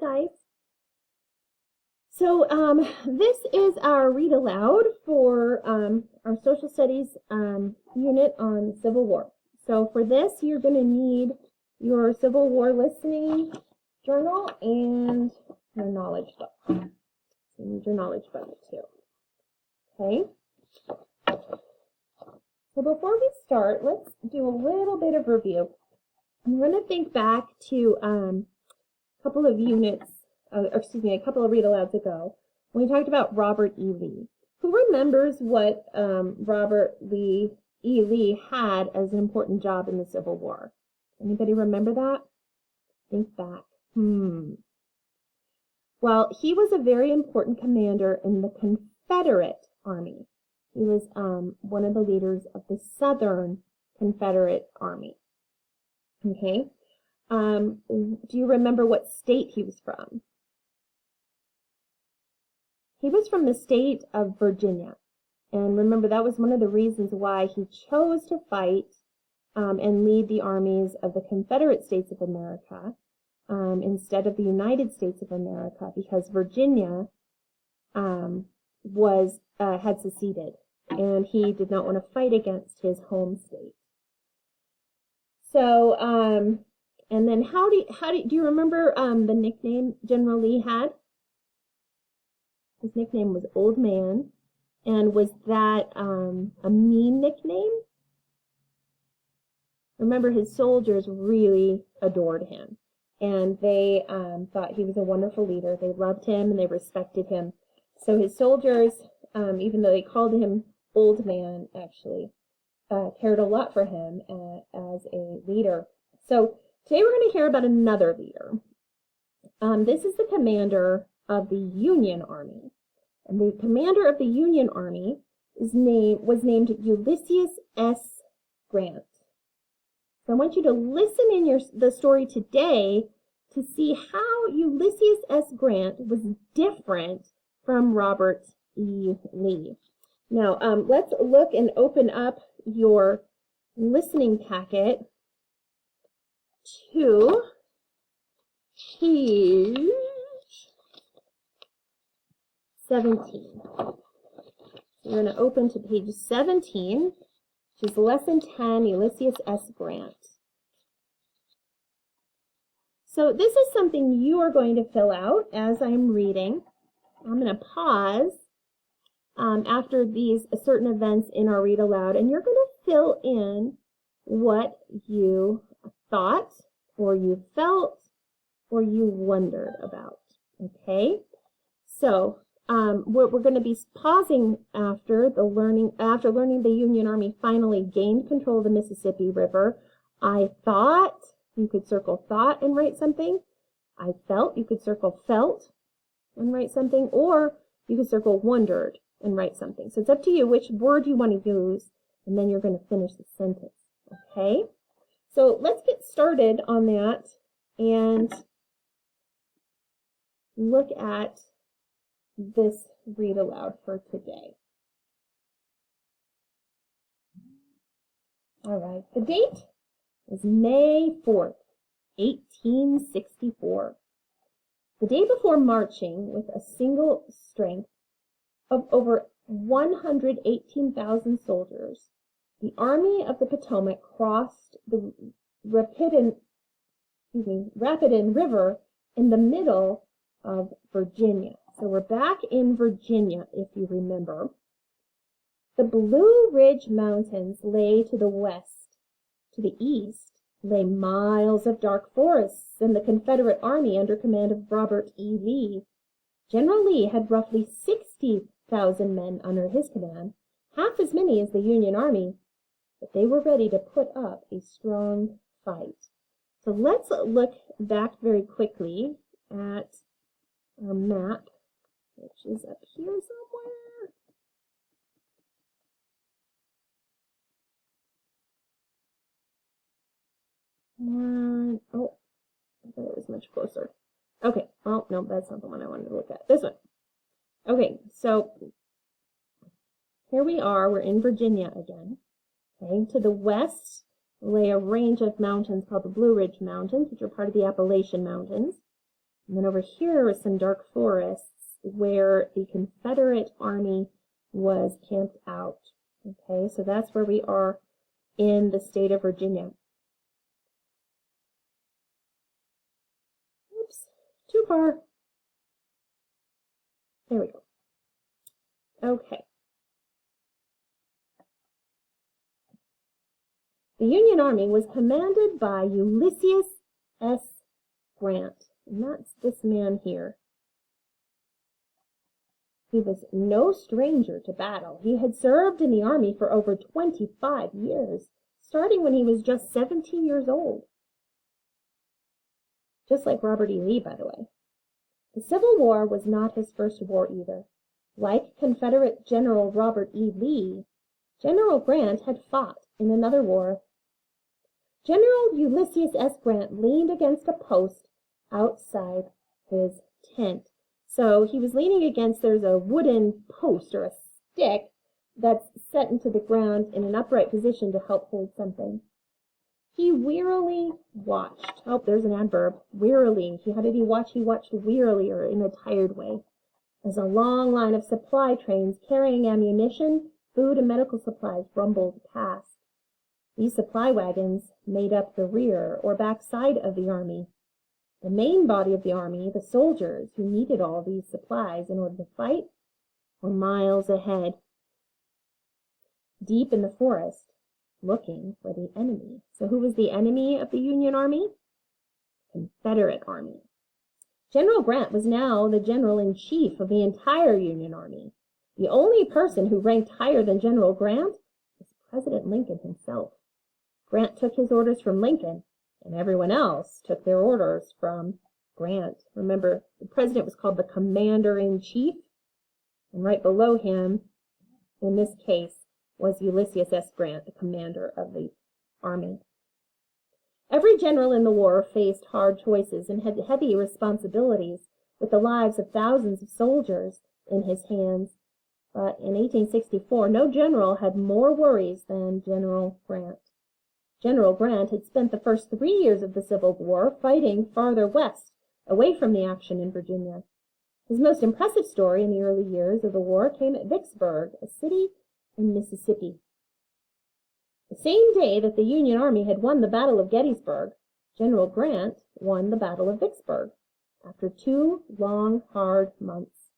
guys. So this is our read aloud for our social studies unit on Civil War. So for this, you're going to need your Civil War listening journal and your knowledge book. So you need your knowledge book too. Okay. So before we start, let's do a little bit of review. I'm going to think back to a couple of units, a couple of read-alouds ago, when we talked about Robert E. Lee. Who remembers what Robert E. Lee had as an important job in the Civil War? Anybody remember that? Think back. Well, he was a very important commander in the Confederate Army. He was one of the leaders of the Southern Confederate Army. Okay. Do you remember what state he was from? He was from the state of Virginia. And remember, that was one of the reasons why he chose to fight and lead the armies of the Confederate States of America instead of the United States of America, because Virginia had seceded, and he did not want to fight against his home state. So, and then do you remember the nickname General Lee had? His nickname was Old Man, and was that a mean nickname? Remember, his soldiers really adored him, and they thought he was a wonderful leader. They loved him and they respected him. So his soldiers, even though they called him Old Man, actually cared a lot for him as a leader. So today we're going to hear about another leader. This is the commander of the Union Army. And the commander of the Union Army was named Ulysses S. Grant. So I want you to listen in the story today to see how Ulysses S. Grant was different from Robert E. Lee. Now, let's look and open up your listening packet to page 17. So you're going to open to page 17, which is lesson 10, Ulysses S. Grant. So this is something you are going to fill out as I'm reading. I'm going to pause after these certain events in our read aloud, and you're going to fill in what you thought, or you felt, or you wondered about. Okay? So we're going to be pausing after learning the Union Army finally gained control of the Mississippi River. I thought, you could circle thought and write something. I felt, you could circle felt and write something, or you could circle wondered and write something. So it's up to you which word you want to use, and then you're going to finish the sentence. Okay? So let's get started on that and look at this read aloud for today. All right, the date is May 4th, 1864. The day before marching with a single strength of over 118,000 soldiers, the Army of the Potomac crossed the Rapidan River in the middle of Virginia. So we're back in Virginia, if you remember. The Blue Ridge Mountains lay to the west. To the east lay miles of dark forests and the Confederate Army under command of Robert E. Lee. General Lee had roughly 60,000 men under his command, half as many as the Union Army, but they were ready to put up a strong fight. So let's look back very quickly at our map, which is up here somewhere. Oh, I thought it was much closer. Okay, oh, no, that's not the one I wanted to look at. This one. Okay, so here we are. We're in Virginia again. Okay, to the west lay a range of mountains called the Blue Ridge Mountains, which are part of the Appalachian Mountains. And then over here are some dark forests where the Confederate Army was camped out. Okay, so that's where we are in the state of Virginia. Oops, too far. There we go. Okay. The Union Army was commanded by Ulysses S. Grant, and that's this man here. He was no stranger to battle. He had served in the army for over 25 years, starting when he was just 17 years old. Just like Robert E. Lee, by the way. The Civil War was not his first war either. Like Confederate General Robert E. Lee, General Grant had fought in another war. General Ulysses S. Grant leaned against a post outside his tent. So he was leaning against, there's a wooden post or a stick that's set into the ground in an upright position to help hold something. He wearily watched. Oh, there's an adverb. Wearily. How did he watch? He watched wearily, or in a tired way, as a long line of supply trains carrying ammunition, food, and medical supplies rumbled past. These supply wagons made up the rear or back side of the army. The main body of the army, the soldiers who needed all these supplies in order to fight, were miles ahead, deep in the forest, looking for the enemy. So who was the enemy of the Union Army? Confederate Army. General Grant was now the general-in-chief of the entire Union Army. The only person who ranked higher than General Grant was President Lincoln himself. Grant took his orders from Lincoln, and everyone else took their orders from Grant. Remember, the president was called the commander-in-chief, and right below him, in this case, was Ulysses S. Grant, the commander of the army. Every general in the war faced hard choices and had heavy responsibilities with the lives of thousands of soldiers in his hands. But in 1864, no general had more worries than General Grant. General Grant had spent the first 3 years of the Civil War fighting farther west, away from the action in Virginia. His most impressive story in the early years of the war came at Vicksburg, a city in Mississippi. The same day that the Union Army had won the Battle of Gettysburg, General Grant won the Battle of Vicksburg, after 2 long, hard months.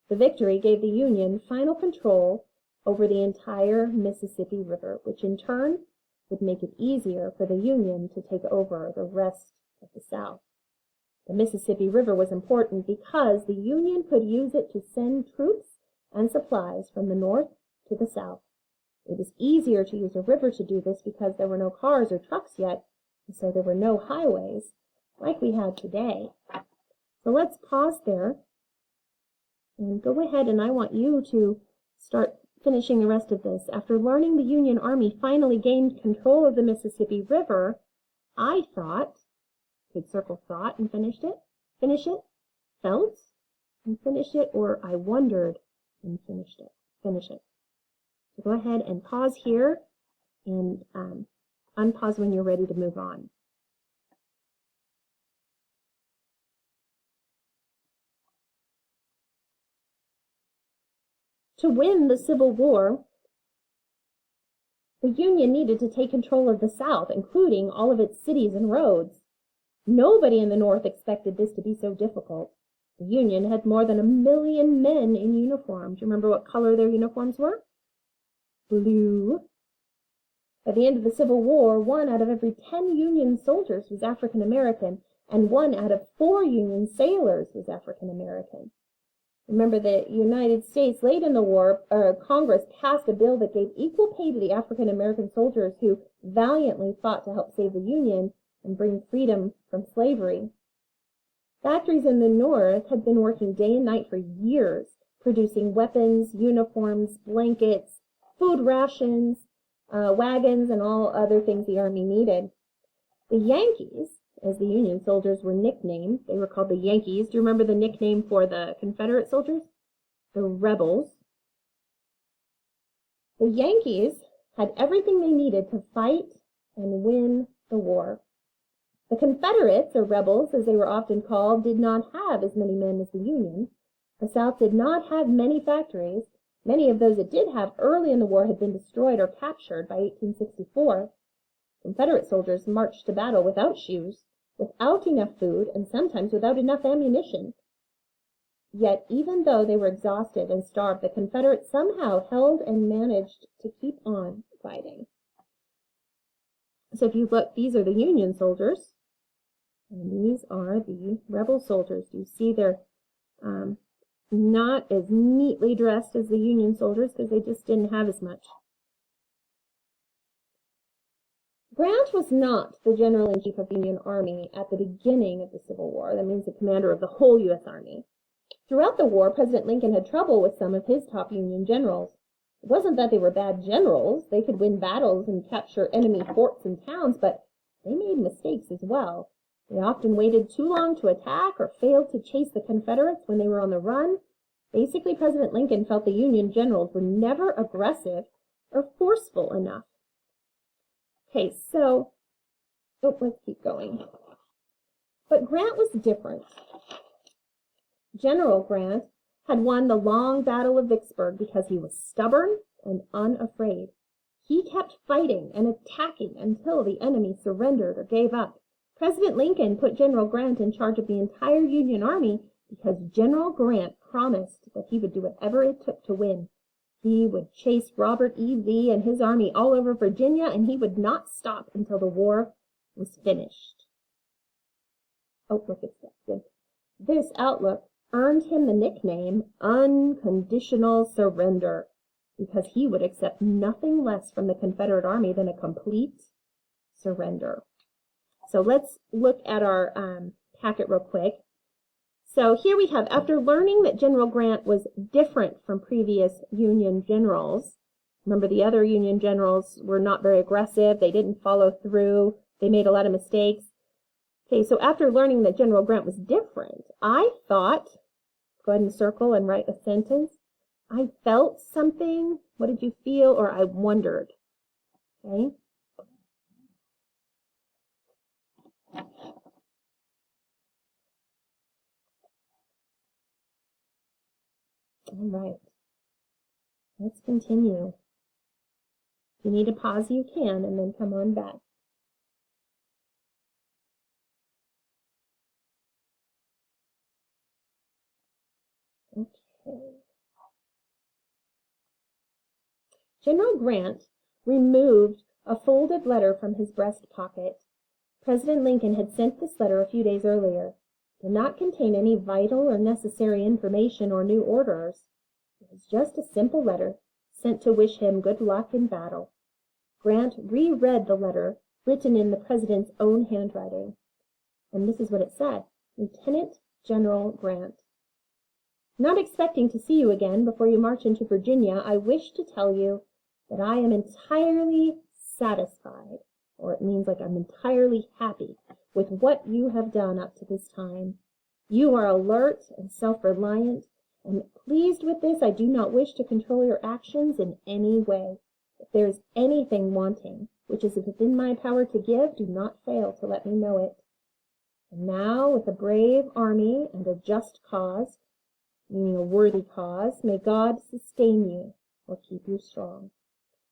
The victory gave the Union final control over the entire Mississippi River, which in turn would make it easier for the Union to take over the rest of the South. The Mississippi River was important because the Union could use it to send troops and supplies from the north to the south. It was easier to use a river to do this because there were no cars or trucks yet, and so there were no highways like we have today. So let's pause there and go ahead, and I want you to start finishing the rest of this. After learning the Union Army finally gained control of the Mississippi River, I thought, could circle thought and finish it, felt and finish it, or I wondered and finish it. So go ahead and pause here and unpause when you're ready to move on. To win the Civil War, the Union needed to take control of the South, including all of its cities and roads. Nobody in the North expected this to be so difficult. The Union had more than 1 million men in uniform. Do you remember what color their uniforms were? Blue. By the end of the Civil War, 1 out of every 10 Union soldiers was African American, and 1 out of 4 Union sailors was African American. Remember, the United States, late in the war, Congress passed a bill that gave equal pay to the African American soldiers who valiantly fought to help save the Union and bring freedom from slavery. Factories in the North had been working day and night for years, producing weapons, uniforms, blankets, food rations, wagons, and all other things the Army needed. The Yankees, as the Union soldiers were nicknamed, they were called the Yankees. Do you remember the nickname for the Confederate soldiers? The Rebels. The Yankees had everything they needed to fight and win the war. The Confederates, or rebels as they were often called, did not have as many men as the Union. The South did not have many factories. Many of those it did have early in the war had been destroyed or captured by 1864. Confederate soldiers marched to battle without shoes, without enough food, and sometimes without enough ammunition. Yet, even though they were exhausted and starved, the Confederates somehow held and managed to keep on fighting. So if you look, these are the Union soldiers, and these are the rebel soldiers. You see they're not as neatly dressed as the Union soldiers because they just didn't have as much. Grant was not the general-in-chief of the Union Army at the beginning of the Civil War. That means the commander of the whole U.S. Army. Throughout the war, President Lincoln had trouble with some of his top Union generals. It wasn't that they were bad generals. They could win battles and capture enemy forts and towns, but they made mistakes as well. They often waited too long to attack or failed to chase the Confederates when they were on the run. Basically, President Lincoln felt the Union generals were never aggressive or forceful enough. Okay, so, let's keep going. But Grant was different. General Grant had won the long battle of Vicksburg because he was stubborn and unafraid. He kept fighting and attacking until the enemy surrendered or gave up. President Lincoln put General Grant in charge of the entire Union Army because General Grant promised that he would do whatever it took to win. He would chase Robert E. Lee and his army all over Virginia, and he would not stop until the war was finished. Oh, look, it's that. This outlook earned him the nickname Unconditional Surrender, because he would accept nothing less from the Confederate Army than a complete surrender. So let's look at our packet real quick. So here we have, after learning that General Grant was different from previous Union generals, remember the other Union generals were not very aggressive, they didn't follow through, they made a lot of mistakes. Okay, so after learning that General Grant was different, I thought, go ahead and circle and write a sentence. I felt something. What did you feel? Or I wondered. Okay. All right. Let's continue. If you need to pause, you can, and then come on back. Okay. General Grant removed a folded letter from his breast pocket. President Lincoln had sent this letter a few days earlier. It did not contain any vital or necessary information or new orders. It was just a simple letter sent to wish him good luck in battle. Grant reread the letter, written in the president's own handwriting. And this is what it said. Lieutenant General Grant. Not expecting to see you again before you march into Virginia, I wish to tell you that I am entirely satisfied, or it means like I'm entirely happy with what you have done up to this time. You are alert and self-reliant, and pleased with this, I do not wish to control your actions in any way. If there is anything wanting, which is within my power to give, do not fail to let me know it. And now, with a brave army and a just cause, meaning a worthy cause, may God sustain you or keep you strong.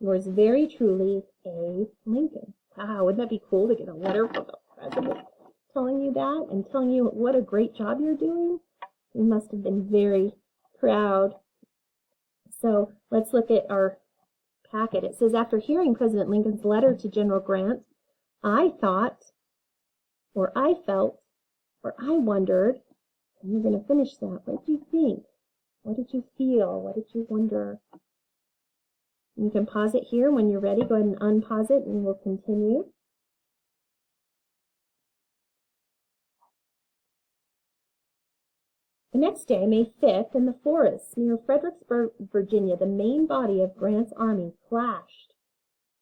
Yours very truly, A. Lincoln. Wow, wouldn't that be cool to get a letter from the president telling you that and telling you what a great job you're doing? You must have been very proud. So let's look at our packet. It says, after hearing President Lincoln's letter to General Grant, I thought, or I felt, or I wondered, and we're going to finish that. What did you think? What did you feel? What did you wonder? You can pause it here. When you're ready, go ahead and unpause it and we'll continue. The next day, May 5th, in the forests near Fredericksburg, Virginia, the main body of Grant's army clashed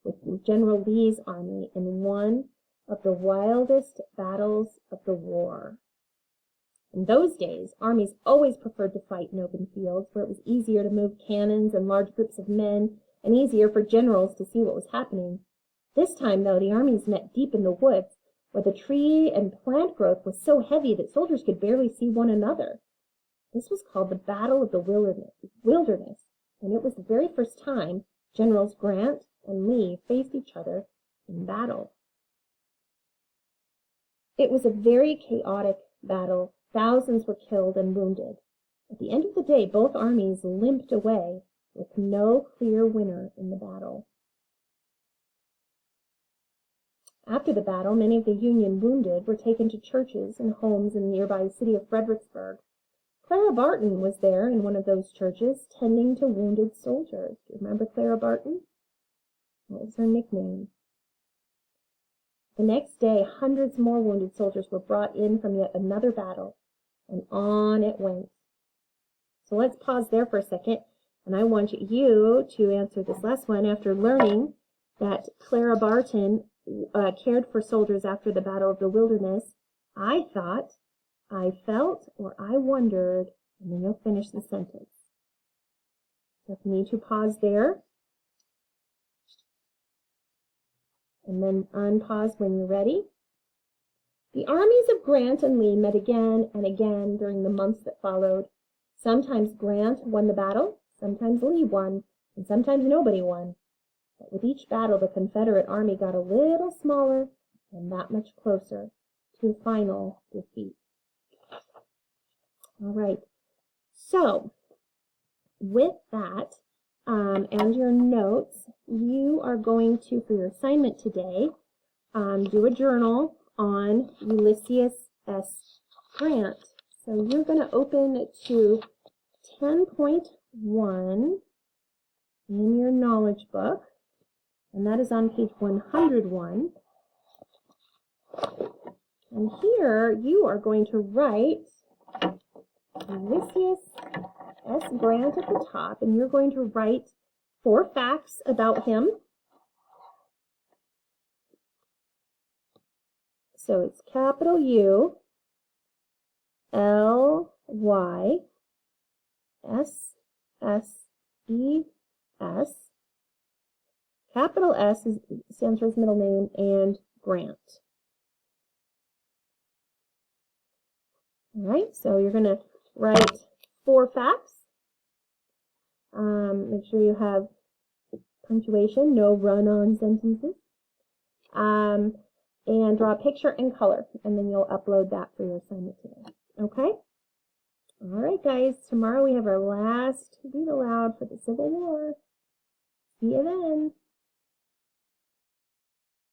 with General Lee's army in one of the wildest battles of the war. In those days, armies always preferred to fight in open fields where it was easier to move cannons and large groups of men and easier for generals to see what was happening. This time, though, the armies met deep in the woods, where the tree and plant growth was so heavy that soldiers could barely see one another. This was called the Battle of the Wilderness, and it was the very first time Generals Grant and Lee faced each other in battle. It was a very chaotic battle. Thousands were killed and wounded. At the end of the day, both armies limped away with no clear winner in the battle. After the battle, many of the Union wounded were taken to churches and homes in the nearby city of Fredericksburg. Clara Barton was there in one of those churches, tending to wounded soldiers. Do you remember Clara Barton? What was her nickname? The next day, hundreds more wounded soldiers were brought in from yet another battle, and on it went. So let's pause there for a second, and I want you to answer this last one. After learning that Clara Barton cared for soldiers after the Battle of the Wilderness, I thought, I felt, or I wondered, and then you'll finish the sentence. So if you need to pause there, and then unpause when you're ready. The armies of Grant and Lee met again and again during the months that followed. Sometimes Grant won the battle, sometimes Lee won, and sometimes nobody won. But with each battle, the Confederate army got a little smaller and that much closer to final defeat. All right, so with that and your notes, you are going to, for your assignment today, do a journal on Ulysses S. Grant. So you're going to open to 10.1 in your knowledge book, and that is on page 101. And here you are going to write Ulysses S. Grant at the top, and you're going to write 4 facts about him. So it's capital U, L, Y, S, S, E, S. Capital S stands for his middle name, and Grant. All right, so you're going to write 4 facts. Make sure you have punctuation, no run-on sentences. And draw a picture and color, and then you'll upload that for your assignment today. Okay? All right, guys. Tomorrow we have our last read aloud for the Civil War. See you then.